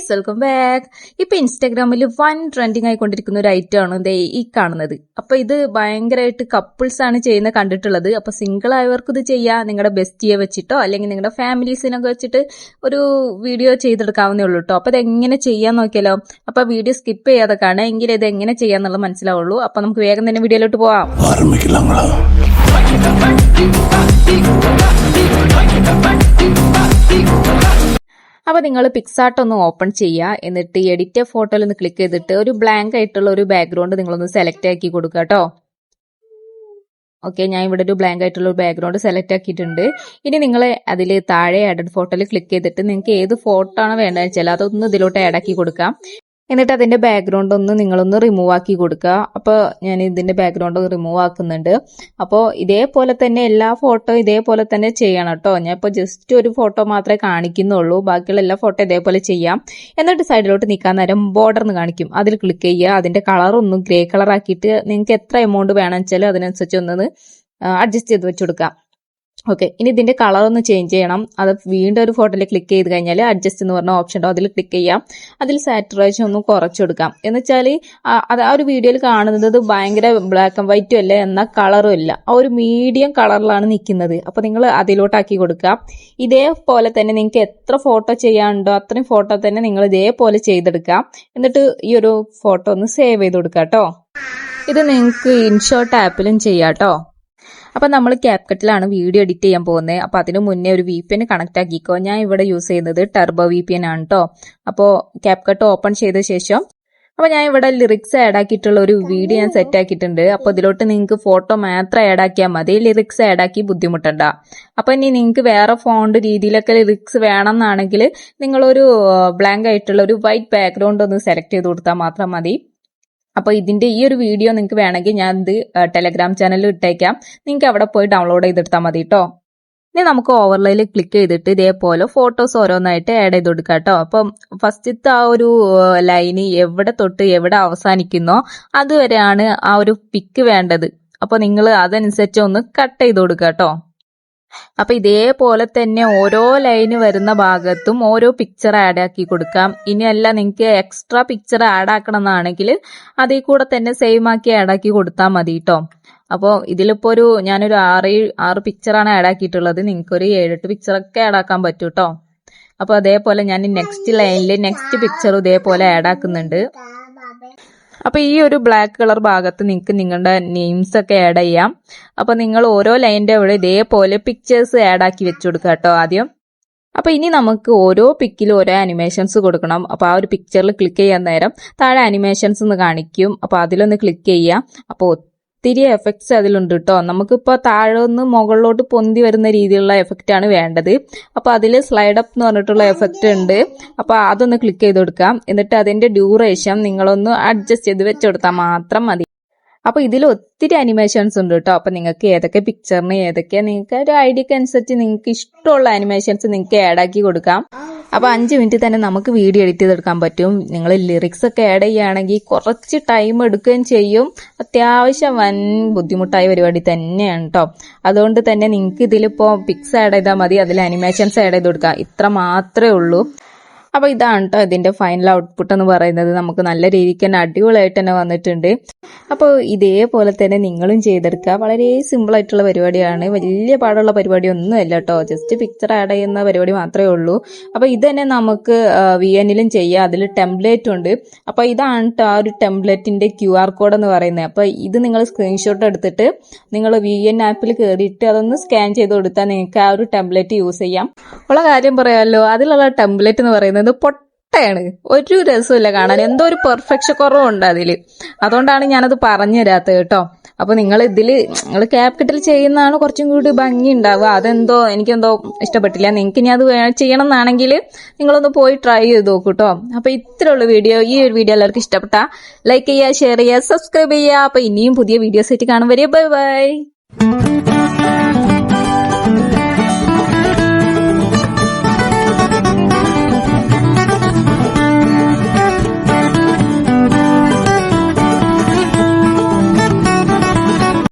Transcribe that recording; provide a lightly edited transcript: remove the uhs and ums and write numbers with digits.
Guys welcome back. ഇപ്പൊ ഇൻസ്റ്റാഗ്രാമിൽ one trending ആയിക്കൊണ്ടിരിക്കുന്ന ഒരു ഐറ്റം ആണ് ദേ ഈ കാണുന്നത്. അപ്പൊ ഇത് ഭയങ്കരമായിട്ട് കപ്പിൾസ് ആണ് ചെയ്യുന്ന കണ്ടിട്ടുള്ളത്. അപ്പൊ സിംഗിൾ ആയവർക്ക് ഇത് ചെയ്യാം, നിങ്ങളുടെ ബെസ്റ്റിയെ വെച്ചിട്ടോ അല്ലെങ്കിൽ നിങ്ങളുടെ ഫാമിലീസിനൊക്കെ വെച്ചിട്ട് ഒരു വീഡിയോ ചെയ്തെടുക്കാവുന്നേ ഉള്ളൂ കേട്ടോ. അപ്പൊ ഇത് എങ്ങനെ ചെയ്യാൻ നോക്കിയാലോ. അപ്പൊ വീഡിയോ സ്കിപ്പ് ചെയ്യാതെ കാണാം, എങ്കിലും ഇത് എങ്ങനെ ചെയ്യാന്നുള്ളത് മനസ്സിലാവുള്ളൂ. അപ്പൊ നമുക്ക് വേഗം തന്നെ വീഡിയോയിലോട്ട് പോവാം. അപ്പൊ നിങ്ങൾ പിക്സാർട്ട് ഒന്ന് ഓപ്പൺ ചെയ്യുക. എന്നിട്ട് എഡിറ്റ് ഫോട്ടോയിൽ ഒന്ന് ക്ലിക്ക് ചെയ്തിട്ട് ഒരു ബ്ലാങ്ക് ആയിട്ടുള്ള ഒരു ബാക്ക്ഗ്രൗണ്ട് നിങ്ങളൊന്ന് സെലക്ട് ആക്കി കൊടുക്കുക കേട്ടോ. ഓക്കെ, ഞാൻ ഇവിടെ ഒരു ബ്ലാങ്ക് ആയിട്ടുള്ള ഒരു ബാക്ക്ഗ്രൗണ്ട് സെലക്ട് ആക്കിയിട്ടുണ്ട്. ഇനി നിങ്ങൾ അതിൽ താഴെ ആഡഡ് ഫോട്ടോയിൽ ക്ലിക്ക് ചെയ്തിട്ട് നിങ്ങൾക്ക് ഏത് ഫോട്ടോ ആണ് വേണ്ടതെന്ന് വെച്ചാൽ അതൊന്ന് ഇതിലോട്ട് ആഡ് ആക്കി കൊടുക്കാം. എന്നിട്ട് അതിന്റെ ബാക്ക്ഗ്രൗണ്ട് ഒന്ന് നിങ്ങളൊന്ന് റിമൂവ് ആക്കി കൊടുക്കുക. അപ്പോൾ ഞാൻ ഇതിന്റെ ബാക്ക്ഗ്രൗണ്ട് റിമൂവ് ആക്കുന്നുണ്ട്. അപ്പോൾ ഇതേപോലെ തന്നെ എല്ലാ ഫോട്ടോ ഇതേപോലെ തന്നെ ചെയ്യണം കേട്ടോ. ഞാൻ ഇപ്പോൾ ജസ്റ്റ് ഒരു ഫോട്ടോ മാത്രമേ കാണിക്കുന്നുള്ളൂ, ബാക്കിയുള്ള എല്ലാ ഫോട്ടോ ഇതേപോലെ ചെയ്യാം. എന്നിട്ട് സൈഡിലോട്ട് നിൽക്കാൻ നേരം ബോർഡർ എന്ന് കാണിക്കും, അതിൽ ക്ലിക്ക് ചെയ്യുക. അതിന്റെ കളർ ഒന്ന് ഗ്രേ കളർ ആക്കിയിട്ട് നിങ്ങൾക്ക് എത്ര എമൗണ്ട് വേണമെന്ന് വെച്ചാൽ അതിനനുസരിച്ച് ഒന്ന് അഡ്ജസ്റ്റ് ചെയ്ത് വെച്ച് കൊടുക്കാം. ഓക്കെ, ഇനി ഇതിന്റെ കളർ ഒന്ന് ചേഞ്ച് ചെയ്യണം. അത് വീണ്ടും ഒരു ഫോട്ടോയിൽ ക്ലിക്ക് ചെയ്ത് കഴിഞ്ഞാൽ അഡ്ജസ്റ്റ് എന്ന് പറഞ്ഞ ഓപ്ഷൻ ഉണ്ടോ, അതിൽ ക്ലിക്ക് ചെയ്യാം. അതിൽ സാറ്റുറേഷൻ ഒന്ന് കുറച്ചെടുക്കാം. എന്ന് വെച്ചാൽ അത് ആ ഒരു വീഡിയോയിൽ കാണുന്നത് ഭയങ്കര ബ്ലാക്ക് ആൻഡ് വൈറ്റും അല്ല, എന്നാൽ കളറും ഇല്ല, ആ ഒരു മീഡിയം കളറിലാണ് നിൽക്കുന്നത്. അപ്പൊ നിങ്ങൾ അതിലോട്ടാക്കി കൊടുക്കുക. ഇതേപോലെ തന്നെ നിങ്ങൾക്ക് എത്ര ഫോട്ടോ ചെയ്യാനുണ്ടോ അത്രയും ഫോട്ടോ തന്നെ നിങ്ങൾ ഇതേപോലെ ചെയ്തെടുക്കാം. എന്നിട്ട് ഈ ഒരു ഫോട്ടോ ഒന്ന് സേവ് ചെയ്ത് കൊടുക്കുക കേട്ടോ. ഇത് നിങ്ങൾക്ക് ഇൻഷോട്ട് ആപ്പിലും ചെയ്യാം കേട്ടോ. അപ്പൊ നമ്മൾ ക്യാപ്കട്ടിലാണ് വീഡിയോ എഡിറ്റ് ചെയ്യാൻ പോകുന്നത്. അപ്പൊ അതിന് മുന്നേ ഒരു VPN കണക്ട് ആക്കിക്കോ. ഞാൻ ഇവിടെ യൂസ് ചെയ്യുന്നത് ടർബോ VPN ആണ് കേട്ടോ. അപ്പോൾ ക്യാപ്കട്ട് ഓപ്പൺ ചെയ്ത ശേഷം അപ്പൊ ഞാൻ ഇവിടെ ലിറിക്സ് ആഡ് ആക്കിയിട്ടുള്ള ഒരു വീഡിയോ ഞാൻ സെറ്റ് ആക്കിയിട്ടുണ്ട്. അപ്പൊ ഇതിലോട്ട് നിങ്ങൾക്ക് ഫോട്ടോ മാത്രം ആഡ് ആക്കിയാൽ മതി, ലിറിക്സ് ആഡ് ആക്കി ബുദ്ധിമുട്ടണ്ട. അപ്പൊ ഇനി നിങ്ങൾക്ക് വേറെ ഫോണ്ട് രീതിയിലൊക്കെ ലിറിക്സ് വേണം എന്നാണെങ്കിൽ നിങ്ങളൊരു ബ്ലാങ്ക് ആയിട്ടുള്ള ഒരു വൈറ്റ് ബാക്ക്ഗ്രൗണ്ട് ഒന്ന് സെലക്ട് ചെയ്ത് കൊടുത്താൽ മാത്രം മതി. അപ്പൊ ഇതിന്റെ ഈ ഒരു വീഡിയോ നിങ്ങൾക്ക് വേണമെങ്കിൽ ഞാൻ ഇത് ടെലഗ്രാം ചാനലിൽ ഇട്ടേക്കാം, നിങ്ങൾക്ക് അവിടെ പോയി ഡൗൺലോഡ് ചെയ്തെടുത്താൽ മതി കേട്ടോ. ഇനി നമുക്ക് ഓവർലേയിൽ ക്ലിക്ക് ചെയ്തിട്ട് ഇതേപോലെ ഫോട്ടോസ് ഓരോന്നായിട്ട് ആഡ് ചെയ്ത് കൊടുക്കാം കേട്ടോ. അപ്പം ഫസ്റ്റത്തെ ആ ഒരു ലൈന് എവിടെ തൊട്ട് എവിടെ അവസാനിക്കുന്നോ അതുവരെയാണ് ആ ഒരു പിക്ക് വേണ്ടത്. അപ്പൊ നിങ്ങൾ അതനുസരിച്ച് ഒന്ന് കട്ട് ചെയ്ത് കൊടുക്കുക കേട്ടോ. അപ്പൊ ഇതേപോലെ തന്നെ ഓരോ ലൈന് വരുന്ന ഭാഗത്തും ഓരോ പിക്ചർ ആഡ് ആക്കി കൊടുക്കാം. ഇനിയല്ല നിങ്ങൾക്ക് എക്സ്ട്രാ പിക്ചർ ആഡ് ആക്കണം എന്നാണെങ്കിൽ അതിൽ കൂടെ തന്നെ സെയിം ആക്കി ആഡ് ആക്കി കൊടുത്താൽ മതി കേട്ടോ. അപ്പോൾ ഇതിലിപ്പോ ഞാനൊരു 6 പിക്ചറാണ് ആഡ് ആക്കിയിട്ടുള്ളത്. നിങ്ങൾക്ക് ഒരു 7-8 പിക്ചറൊക്കെ ആഡ് ആക്കാൻ പറ്റും കേട്ടോ. അപ്പൊ അതേപോലെ ഞാൻ നെക്സ്റ്റ് ലൈനിൽ നെക്സ്റ്റ് പിക്ചർ ഇതേപോലെ ആഡ് ആക്കുന്നുണ്ട്. അപ്പൊ ഈ ഒരു ബ്ലാക്ക് കളർ ഭാഗത്ത് നിങ്ങൾക്ക് നിങ്ങളുടെ നെയിംസ് ഒക്കെ ആഡ് ചെയ്യാം. അപ്പൊ നിങ്ങൾ ഓരോ ലൈനിന്റെ അവിടെ ഇതേപോലെ പിക്ചേഴ്സ് ആഡ് ആക്കി വെച്ചു കൊടുക്കുക കേട്ടോ ആദ്യം. അപ്പൊ ഇനി നമുക്ക് ഓരോ പിക്കിലും ഓരോ അനിമേഷൻസ് കൊടുക്കണം. അപ്പൊ ആ ഒരു പിക്ചറിൽ ക്ലിക്ക് ചെയ്യാൻ നേരം താഴെ അനിമേഷൻസ് എന്ന് കാണിക്കും. അപ്പൊ അതിലൊന്ന് ക്ലിക്ക് ചെയ്യാം. അപ്പൊ ഒത്തിരി എഫക്ട്സ് അതിലുണ്ട് കേട്ടോ. നമുക്കിപ്പോ താഴെ നിന്ന് മുകളിലോട്ട് പൊന്തി വരുന്ന രീതിയിലുള്ള എഫക്റ്റ് ആണ് വേണ്ടത്. അപ്പൊ അതിൽ സ്ലൈഡ് അപ്പ് എന്ന് പറഞ്ഞിട്ടുള്ള എഫക്റ്റ് ഉണ്ട്. അപ്പൊ അതൊന്ന് ക്ലിക്ക് ചെയ്ത് കൊടുക്കാം. എന്നിട്ട് അതിന്റെ ഡ്യൂറേഷൻ നിങ്ങളൊന്ന് അഡ്ജസ്റ്റ് ചെയ്ത് വെച്ചുകൊടുത്താൽ മാത്രം മതി. അപ്പൊ ഇതിൽ ഒത്തിരി അനിമേഷൻസ് ഉണ്ട് കേട്ടോ. അപ്പൊ നിങ്ങൾക്ക് ഏതൊക്കെ പിക്ചറിന് ഏതൊക്കെ നിങ്ങൾക്ക് ഒരു ഐഡിയക്ക് അനുസരിച്ച് നിങ്ങൾക്ക് ഇഷ്ടമുള്ള അനിമേഷൻസ് നിങ്ങൾക്ക് ആഡ് ആക്കി കൊടുക്കാം. അപ്പൊ 5 മിനിറ്റ് തന്നെ നമുക്ക് വീഡിയോ എഡിറ്റ് ചെയ്തെടുക്കാൻ പറ്റും. നിങ്ങൾ ലിറിക്സ് ഒക്കെ ആഡ് ചെയ്യുകയാണെങ്കിൽ കുറച്ച് ടൈം എടുക്കുകയും ചെയ്യും. അത്യാവശ്യം വൻ ബുദ്ധിമുട്ടായ പരിപാടി തന്നെയാണ് കേട്ടോ. അതുകൊണ്ട് തന്നെ നിങ്ങൾക്ക് ഇതിലിപ്പോ പിക്സ് ആഡ് ചെയ്താൽ മതി, അതിൽ അനിമേഷൻസ് ആഡ് ചെയ്ത് കൊടുക്കാം. ഇത്ര മാത്രമേ ഉള്ളൂ. അപ്പൊ ഇതാണ് കേട്ടോ ഇതിന്റെ ഫൈനൽ ഔട്ട്പുട്ട് എന്ന് പറയുന്നത്. നമുക്ക് നല്ല രീതിക്ക് തന്നെ അടിപൊളിയായിട്ട് തന്നെ വന്നിട്ടുണ്ട്. അപ്പോൾ ഇതേപോലെ തന്നെ നിങ്ങളും ചെയ്തെടുക്കുക. വളരെ സിമ്പിൾ ആയിട്ടുള്ള പരിപാടിയാണ്, വലിയ പാടുള്ള പരിപാടി ഒന്നും അല്ല കേട്ടോ. ജസ്റ്റ് പിക്ചർ ആഡ് ചെയ്യുന്ന പരിപാടി മാത്രമേ ഉള്ളൂ. അപ്പൊ ഇത് തന്നെ നമുക്ക് VN-ലും ചെയ്യാം. അതിൽ ടെംപ്ലേറ്റ് ഉണ്ട്. അപ്പൊ ഇതാണ് കേട്ടോ ആ ഒരു ടെംപ്ലേറ്റിന്റെ QR കോഡ് എന്ന് പറയുന്നത്. അപ്പൊ ഇത് നിങ്ങൾ സ്ക്രീൻഷോട്ട് എടുത്തിട്ട് നിങ്ങൾ VN ആപ്പിൽ കയറിയിട്ട് അതൊന്ന് സ്കാൻ ചെയ്ത് കൊടുത്താൽ നിങ്ങൾക്ക് ആ ഒരു ടെംപ്ലേറ്റ് യൂസ് ചെയ്യാം. ഉള്ള കാര്യം പറയാമല്ലോ, അതിലുള്ള ടെംപ്ലേറ്റ് എന്ന് പറയുന്നത് പൊട്ടയാണ്, ഒരു രസമില്ല കാണാൻ. എന്തോ ഒരു പെർഫെക്ഷൻ കുറവുണ്ട് അതില്. അതുകൊണ്ടാണ് ഞാനത് പറഞ്ഞു തരാത്തത് കേട്ടോ. അപ്പൊ നിങ്ങൾ ക്യാപ്കട്ടിൽ ചെയ്യുന്നതാണ് കുറച്ചും കൂടി ഭംഗി ഉണ്ടാവുക. അതെന്തോ എനിക്കെന്തോ ഇഷ്ടപ്പെട്ടില്ല. നിങ്ങൾക്ക് ഇനി അത് ചെയ്യണം എന്നാണെങ്കിൽ നിങ്ങളൊന്ന് പോയി ട്രൈ ചെയ്ത് നോക്കൂ കേട്ടോ. അപ്പൊ ഇത്രയുള്ള വീഡിയോ, ഈ ഒരു വീഡിയോ എല്ലാവർക്കും ഇഷ്ടപ്പെട്ടാ ലൈക്ക് ചെയ്യുക, ഷെയർ ചെയ്യുക, സബ്സ്ക്രൈബ് ചെയ്യുക. അപ്പൊ ഇനിയും പുതിയ വീഡിയോസ് ആയിട്ട് കാണും വരെ. Bye bye.